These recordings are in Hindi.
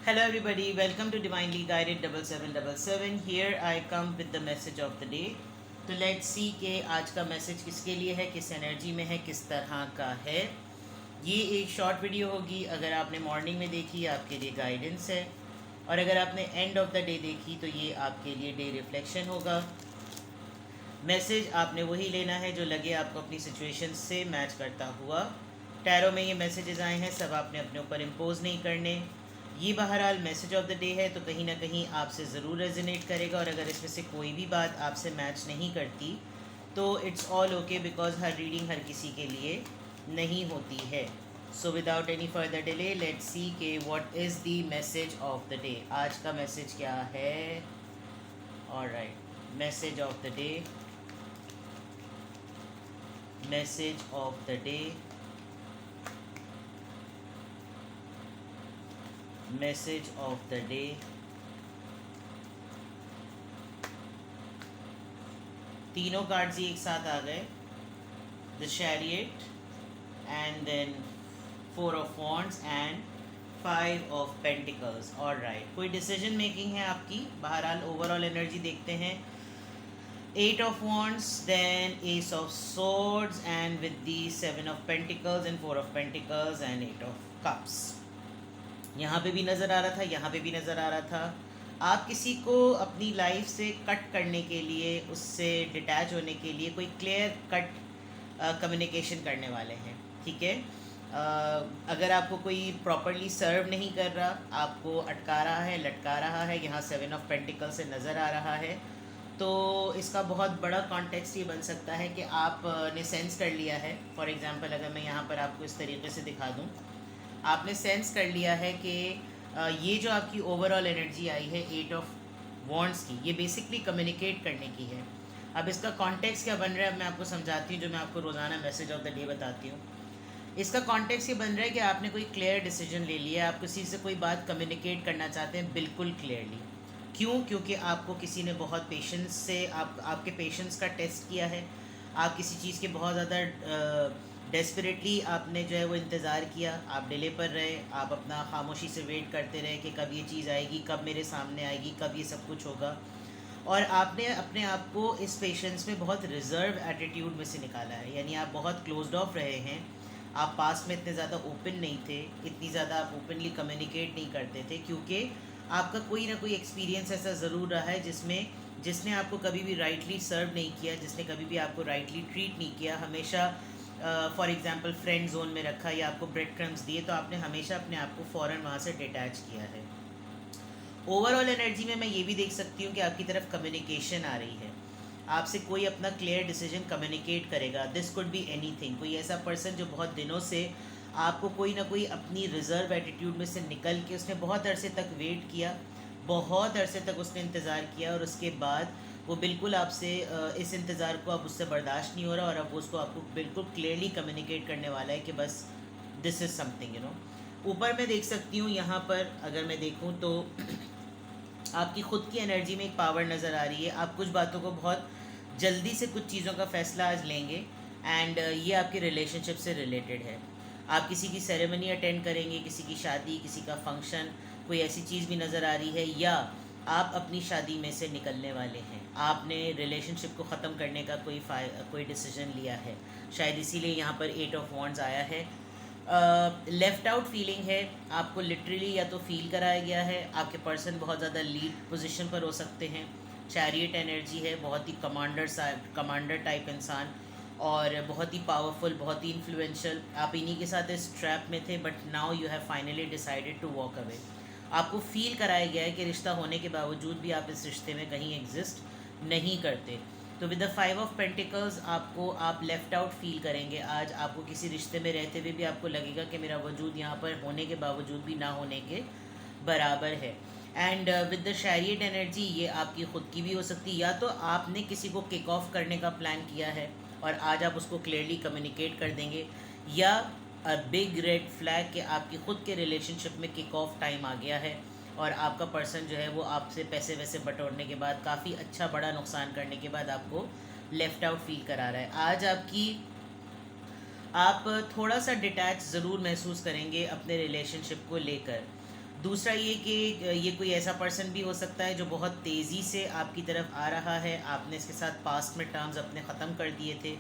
Hello everybody, welcome to Divinely Guided 7777. Here I come with the message of the day. तो लेट्स सी कि आज का मैसेज किसके लिए है, किस एनर्जी में है, किस तरह का है। ये एक शॉर्ट वीडियो होगी। अगर आपने मॉर्निंग में देखी आपके लिए गाइडेंस है, और अगर आपने एंड ऑफ द डे देखी तो ये आपके लिए डे रिफ्लेक्शन होगा। मैसेज आपने वही लेना है जो लगे आपको अपनी सिचुएशन से मैच करता हुआ। टैरो में ये मैसेजेस आए हैं, सब आपने अपने ऊपर इम्पोज नहीं करने। ये बहरहाल मैसेज ऑफ द डे है, तो कहीं ना कहीं आपसे ज़रूर रेजोनेट करेगा। और अगर इसमें से कोई भी बात आपसे मैच नहीं करती तो इट्स ऑल ओके, बिकॉज हर रीडिंग हर किसी के लिए नहीं होती है। So without any further delay let's see के what is the message of the day. आज का मैसेज क्या है? Alright, message of the day, message of the day, message of the day. तीनों कार्ड्स ही एक साथ आ गए, the chariot and then 4 of Wands and 5 of Pentacles। Alright, कोई डिसीजन मेकिंग है आपकी। बहरहाल ओवरऑल एनर्जी देखते हैं। 8 of Wands, then Ace of Swords, and with the 7 of Pentacles and 4 of Pentacles and 8 of Cups। यहाँ पे भी नज़र आ रहा था, यहाँ पे भी नज़र आ रहा था। आप किसी को अपनी लाइफ से कट करने के लिए, उससे डिटैच होने के लिए कोई क्लियर कट कम्युनिकेशन करने वाले हैं, ठीक है। अगर आपको कोई प्रॉपरली सर्व नहीं कर रहा, आपको अटका रहा है, लटका रहा है, यहाँ 7 of Pentacles से नज़र आ रहा है, तो इसका बहुत बड़ा कॉन्टेक्स्ट ये बन सकता है कि आपने सेंस कर लिया है। फॉर एग्ज़ाम्पल, अगर मैं यहाँ पर आपको इस तरीके से दिखा दूँ, आपने सेंस कर लिया है कि ये जो आपकी ओवरऑल एनर्जी आई है 8 of Wands की, ये बेसिकली कम्युनिकेट करने की है। अब इसका कॉन्टेक्स्ट क्या बन रहा है, अब मैं आपको समझाती हूँ, जो मैं आपको रोज़ाना मैसेज ऑफ द डे बताती हूँ। इसका कॉन्टेक्स्ट ये बन रहा है कि आपने कोई क्लियर डिसीजन ले लिया, आप किसी से कोई बात कम्युनिकेट करना चाहते हैं बिल्कुल क्लियरली। क्यों? क्योंकि आपको किसी ने बहुत पेशेंस से आपके पेशेंस का टेस्ट किया है। आप किसी चीज़ के बहुत ज़्यादा डेस्परेटली आपने जो है वो इंतज़ार किया, आप डिले पर रहे, आप अपना खामोशी से वेट करते रहे कि कब ये चीज़ आएगी, कब मेरे सामने आएगी, कब ये सब कुछ होगा। और आपने अपने आप को इस पेशेंस में बहुत रिजर्व एटीट्यूड में से निकाला है, यानी आप बहुत क्लोज्ड ऑफ रहे हैं। आप पास्ट में इतने ज़्यादा ओपन नहीं थे, इतनी ज़्यादा आप ओपनली कम्युनिकेट नहीं करते थे, क्योंकि आपका कोई ना कोई एक्सपीरियंस ऐसा ज़रूर रहा है जिसने आपको कभी भी राइटली सर्व नहीं किया, जिसने कभी भी आपको राइटली ट्रीट नहीं किया। हमेशा फॉर एग्ज़ाम्पल फ्रेंड जोन में रखा या आपको ब्रेड क्रम्स दिए, तो आपने हमेशा अपने आप को फ़ौरन वहाँ से डिटैच किया है। ओवरऑल एनर्जी में मैं ये भी देख सकती हूँ कि आपकी तरफ कम्युनिकेशन आ रही है, आपसे कोई अपना क्लियर डिसीजन कम्युनिकेट करेगा। दिस कुड बी एनीथिंग, कोई ऐसा पर्सन जो बहुत दिनों से आपको कोई ना कोई अपनी रिजर्व एटीट्यूड में से निकल के, उसने बहुत अरसे तक वेट किया, बहुत अरसे तक उसने इंतज़ार किया, और उसके बाद वो बिल्कुल आपसे इस इंतज़ार को अब उससे बर्दाश्त नहीं हो रहा, और अब उसको आपको बिल्कुल क्लियरली कम्युनिकेट करने वाला है कि बस this is something, you know. ऊपर मैं देख सकती हूँ, यहाँ पर अगर मैं देखूँ तो आपकी ख़ुद की एनर्जी में एक पावर नज़र आ रही है। आप कुछ बातों को बहुत जल्दी से, कुछ चीज़ों का फ़ैसला आज लेंगे, एंड ये आपके रिलेशनशिप से रिलेटेड है। आप किसी की सेरेमनी अटेंड करेंगे, किसी की शादी, किसी का फंक्शन, कोई ऐसी चीज़ भी नज़र आ रही है, या आप अपनी शादी में से निकलने वाले हैं। आपने रिलेशनशिप को ख़त्म करने का कोई डिसीजन लिया है, शायद इसीलिए यहाँ पर 8 of Wands आया है। लेफ़्ट आउट फीलिंग है, आपको लिटरली या तो फील कराया गया है, आपके पर्सन बहुत ज़्यादा लीड पोजीशन पर हो सकते हैं। चैरियट एनर्जी है, बहुत ही कमांडर टाइप इंसान, और बहुत ही पावरफुल, बहुत ही इन्फ्लुएंशियल। आप इन्हीं के साथ इस ट्रैप में थे, but now you have finally decided to walk away. आपको फील कराया गया है कि रिश्ता होने के बावजूद भी आप इस रिश्ते में कहीं एग्जिस्ट नहीं करते। तो विद द 5 of Pentacles आप लेफ़्ट आउट फील करेंगे आज। आपको किसी रिश्ते में रहते हुए भी आपको लगेगा कि मेरा वजूद यहाँ पर होने के बावजूद भी ना होने के बराबर है। And with the chariot energy, ये आपकी ख़ुद की भी हो सकती है, या तो आपने किसी को किक ऑफ करने का प्लान किया है और आज आप उसको क्लियरली कम्युनिकेट कर देंगे, या अ बिग रेड फ्लैग कि आपकी ख़ुद के रिलेशनशिप में किक ऑफ टाइम आ गया है, और आपका पर्सन जो है वो आपसे पैसे वैसे बटोरने के बाद, काफ़ी अच्छा बड़ा नुकसान करने के बाद आपको लेफ़्ट आउट फील करा रहा है। आज आप थोड़ा सा डिटैच ज़रूर महसूस करेंगे अपने रिलेशनशिप को लेकर। दूसरा ये कि ये कोई ऐसा पर्सन भी हो सकता है जो बहुत तेज़ी से आपकी तरफ आ रहा है, आपने इसके साथ पास्ट में टर्म्स अपने ख़त्म कर दिए थे,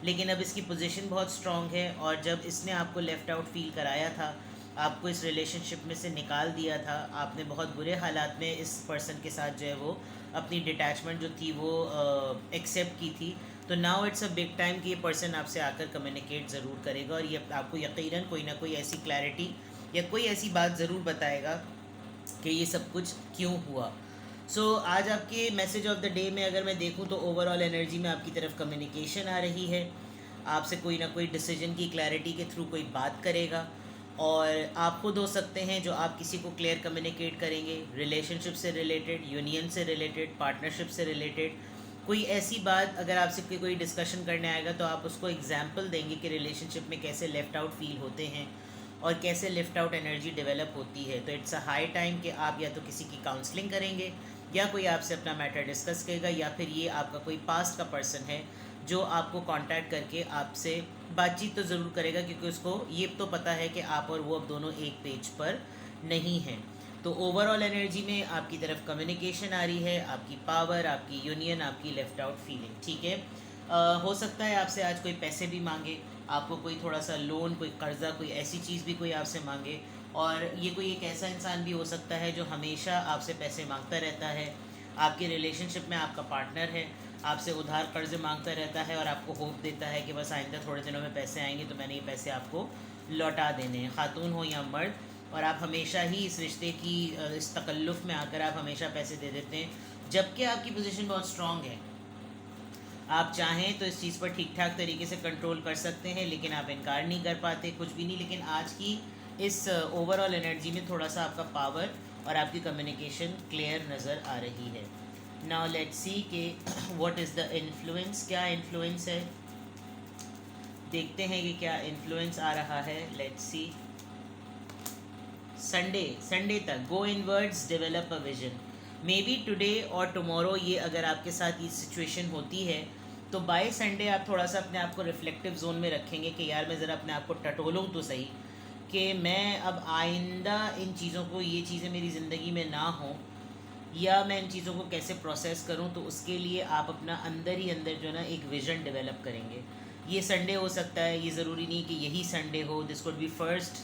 लेकिन अब इसकी पोजीशन बहुत स्ट्रांग है, और जब इसने आपको लेफ़्ट आउट फील कराया था, आपको इस रिलेशनशिप में से निकाल दिया था, आपने बहुत बुरे हालात में इस पर्सन के साथ जो है वो अपनी डिटैचमेंट जो थी वो एक्सेप्ट की थी, तो now it's a big time कि ये पर्सन आपसे आकर कम्युनिकेट ज़रूर करेगा, और ये आपको यकीनन कोई ना कोई ऐसी क्लैरिटी या कोई ऐसी बात ज़रूर बताएगा कि ये सब कुछ क्यों हुआ। आज आपके मैसेज ऑफ द डे में अगर मैं देखूँ तो ओवरऑल एनर्जी में आपकी तरफ कम्युनिकेशन आ रही है, आपसे कोई ना कोई डिसीजन की क्लैरिटी के थ्रू कोई बात करेगा, और आप खुद हो सकते हैं जो आप किसी को क्लियर कम्युनिकेट करेंगे, रिलेशनशिप से रिलेटेड, यूनियन से रिलेटेड, पार्टनरशिप से रिलेटेड कोई ऐसी बात। अगर आपसे कोई डिस्कशन करने आएगा तो आप उसको एग्जाम्पल देंगे कि रिलेशनशिप में कैसे लेफ़्ट आउट फील होते हैं और कैसे लिफ्ट आउट एनर्जी डेवलप होती है। तो इट्स अ हाई टाइम कि आप या तो किसी की काउंसलिंग करेंगे, या कोई आपसे अपना मैटर डिस्कस करेगा, या फिर ये आपका कोई पास्ट का पर्सन है जो आपको कांटेक्ट करके आपसे बातचीत तो ज़रूर करेगा, क्योंकि उसको ये तो पता है कि आप और वो अब दोनों एक पेज पर नहीं हैं। तो ओवरऑल एनर्जी में आपकी तरफ कम्युनिकेशन आ रही है, आपकी पावर, आपकी यूनियन, आपकी लेफ़्ट आउट फीलिंग। ठीक है, हो सकता है आपसे आज कोई पैसे भी मांगे, आपको कोई थोड़ा सा लोन, कोई कर्ज़ा, कोई ऐसी चीज़ भी कोई आपसे मांगे, और ये कोई एक ऐसा इंसान भी हो सकता है जो हमेशा आपसे पैसे मांगता रहता है, आपके रिलेशनशिप में आपका पार्टनर है, आपसे उधार कर्ज मांगता रहता है और आपको होप देता है कि बस आइंदा थोड़े दिनों में पैसे आएंगे तो मैंने ये पैसे आपको लौटा देने हैं, खातून हो या मर्द, और आप हमेशा ही इस रिश्ते की इस तकल्लुफ़ में आकर आप हमेशा पैसे दे देते हैं, जबकि आपकी पोजीशन बहुत स्ट्रांग है। आप चाहें तो इस चीज़ पर ठीक ठाक तरीके से कंट्रोल कर सकते हैं, लेकिन आप इनकार नहीं कर पाते, कुछ भी नहीं। लेकिन आज की इस ओवरऑल एनर्जी में थोड़ा सा आपका पावर और आपकी कम्युनिकेशन क्लियर नज़र आ रही है। नाउ लेट्स सी के व्हाट इज़ द इन्फ्लुएंस, क्या इन्फ्लुएंस है, देखते हैं कि क्या इन्फ्लुएंस आ रहा है। लेट्स सी, संडे तक go inwards, develop a vision. May be today और टुमारो ये अगर आपके साथ ये सिचुएशन होती है तो बाय संडे आप थोड़ा सा अपने आप को रिफ्लेक्टिव जोन में रखेंगे कि यार मैं ज़रा अपने आप को टटोलूँ तो सही, कि मैं अब आइंदा इन चीज़ों को, ये चीज़ें मेरी ज़िंदगी में ना हों, या मैं इन चीज़ों को कैसे प्रोसेस करूं। तो उसके लिए आप अपना अंदर ही अंदर जो ना एक विज़न डेवलप करेंगे। ये संडे हो सकता है, ये ज़रूरी नहीं कि यही संडे हो, this could be first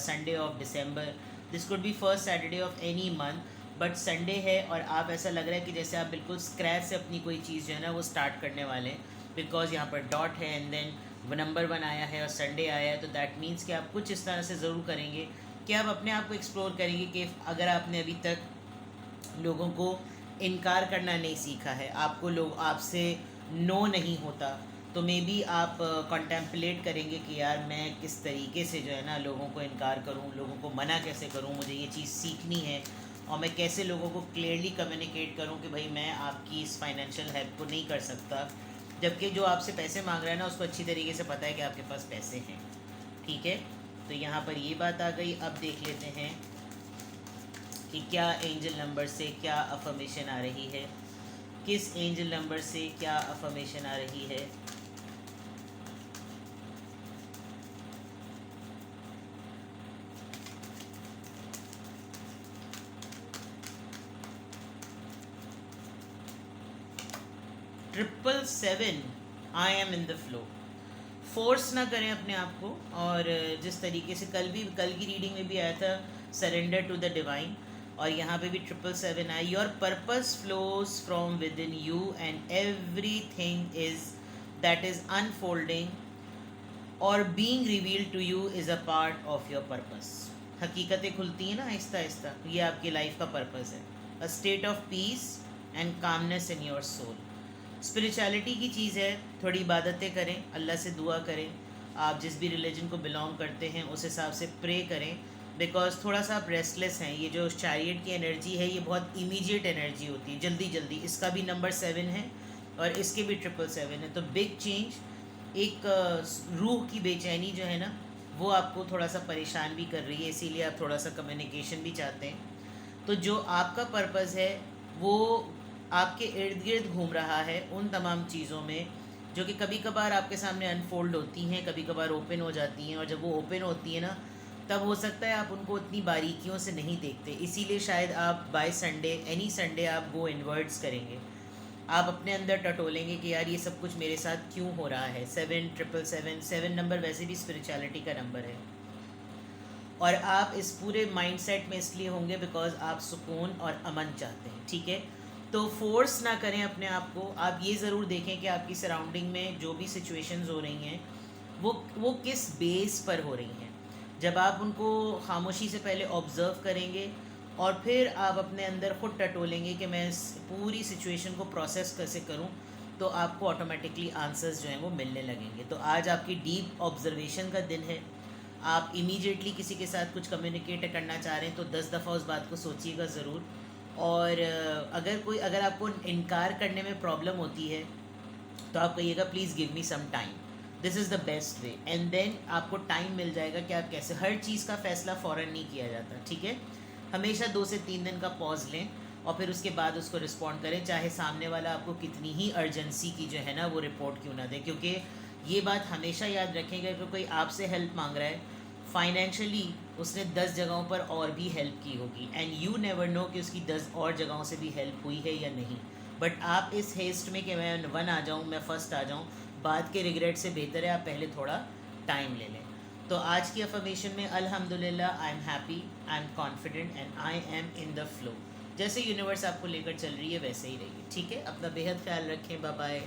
Sunday of December, this could be first Saturday of any month, but Sunday है और आप ऐसा लग रहा है कि जैसे आप बिल्कुल स्क्रैच से अपनी कोई चीज़ जो है ना वो स्टार्ट करने वाले हैं, बिकॉज यहाँ पर डॉट है एंड देन नंबर 1 आया है और संडे आया है, तो दैट मीन्स कि आप कुछ इस तरह से ज़रूर करेंगे कि आप अपने आप को एक्सप्लोर करेंगे कि अगर आपने अभी तक लोगों को इनकार करना नहीं सीखा है, आपको लोग आपसे नो नहीं होता, तो मे बी आप कॉन्टेम्पलेट करेंगे कि यार मैं किस तरीके से जो है ना लोगों को इनकार करूं, लोगों को मना कैसे करूं, मुझे ये चीज़ सीखनी है, और मैं कैसे लोगों को क्लियरली कम्युनिकेट करूं कि भाई मैं आपकी इस फाइनेंशियल हेल्प को नहीं कर सकता, जबकि जो आपसे पैसे मांग रहा है ना उसको अच्छी तरीके से पता है कि आपके पास पैसे हैं। ठीक है, तो यहाँ पर ये बात आ गई। अब देख लेते हैं कि क्या एंजल नंबर से क्या अफर्मेशन आ रही है, किस एंजल नंबर से क्या अफर्मेशन आ रही है। Triple seven, I am in the flow. Force ना करें अपने आप को, और जिस तरीके से कल की रीडिंग में भी आया था सरेंडर टू द डिवाइन, और यहाँ पे भी ट्रिपल सेवन आया, your purpose flows from within you and everything is that is unfolding और being reveal to you is a part of your purpose. हकीकतें खुलती हैं ना आहिस्ता आहिस्ता, ये आपकी लाइफ का पर्पस है। A state of peace and calmness in your soul. Spirituality की चीज़ है, थोड़ी इबादतें करें, अल्लाह से दुआ करें, आप जिस भी रिलीजन को बिलोंग करते हैं उस हिसाब से प्रे करें, बिकॉज थोड़ा सा आप रेस्टलेस हैं। ये जो चैरियट की एनर्जी है ये बहुत इमीडिएट एनर्जी होती है, जल्दी जल्दी। इसका भी नंबर 7 है और इसके भी ट्रिपल 7 है, तो बिग चेंज, एक रूह की बेचैनी जो है ना वो आपको थोड़ा सा परेशान भी कर रही है, इसीलिए आप थोड़ा सा कम्युनिकेशन भी चाहते हैं। तो जो आपका पर्पज़ है वो आपके इर्द गिर्द घूम रहा है, उन तमाम चीज़ों में जो कि कभी कभार आपके सामने अनफोल्ड होती हैं, कभी कभार ओपन हो जाती हैं, और जब वो ओपन होती है ना तब हो सकता है आप उनको उतनी बारीकियों से नहीं देखते, इसीलिए शायद आप बाय संडे, एनी संडे आप गो इनवर्ड्स करेंगे, आप अपने अंदर टटोलेंगे कि यार ये सब कुछ मेरे साथ क्यों हो रहा है। 7 777 7 नंबर वैसे भी स्पिरिचुअलिटी का नंबर है, और आप इस पूरे माइंडसेट में इसलिए होंगे बिकॉज आप सुकून और अमन चाहते हैं, ठीक है। तो फोर्स ना करें अपने आप को, आप ये ज़रूर देखें कि आपकी सराउंडिंग में जो भी सिचुएशंस हो रही हैं वो किस बेस पर हो रही हैं। जब आप उनको खामोशी से पहले ऑब्ज़र्व करेंगे और फिर आप अपने अंदर खुद टटोलेंगे कि मैं इस पूरी सिचुएशन को प्रोसेस कैसे करूं, तो आपको ऑटोमेटिकली आंसर्स जो हैं वो मिलने लगेंगे। तो आज आपकी डीप ऑब्जर्वेशन का दिन है। आप इमीडिएटली किसी के साथ कुछ कम्युनिकेट करना चाह रहे हैं तो 10 दफ़ा उस बात को सोचिएगा ज़रूर। और अगर आपको इनकार करने में प्रॉब्लम होती है तो आप कहिएगा please give me some time, this is the best way, and then आपको टाइम मिल जाएगा कि आप कैसे। हर चीज़ का फ़ैसला फ़ौरन नहीं किया जाता, ठीक है। हमेशा 2 से 3 दिन का पॉज लें और फिर उसके बाद उसको रिस्पॉन्ड करें, चाहे सामने वाला आपको कितनी ही अर्जेंसी की जो है ना वो रिपोर्ट क्यों ना दे। क्योंकि ये बात हमेशा याद रखेंगे कि कोई आपसे हेल्प मांग रहा है फाइनेंशियली, उसने 10 जगहों पर और भी हेल्प की होगी, एंड यू नेवर नो कि उसकी 10 और जगहों से भी हेल्प हुई है या नहीं। बट आप इस हेस्ट में कि मैं 1 आ जाऊँ, मैं फर्स्ट आ जाऊँ, बाद के रिग्रेट से बेहतर है आप पहले थोड़ा टाइम ले लें। तो आज की अफर्मेशन में अल्हम्दुलिल्लाह, I am happy, I am confident and I am in the flow. जैसे यूनिवर्स आपको लेकर चल रही है वैसे ही रहिए, ठीक है। अपना बेहद ख्याल रखें, बाय बाय।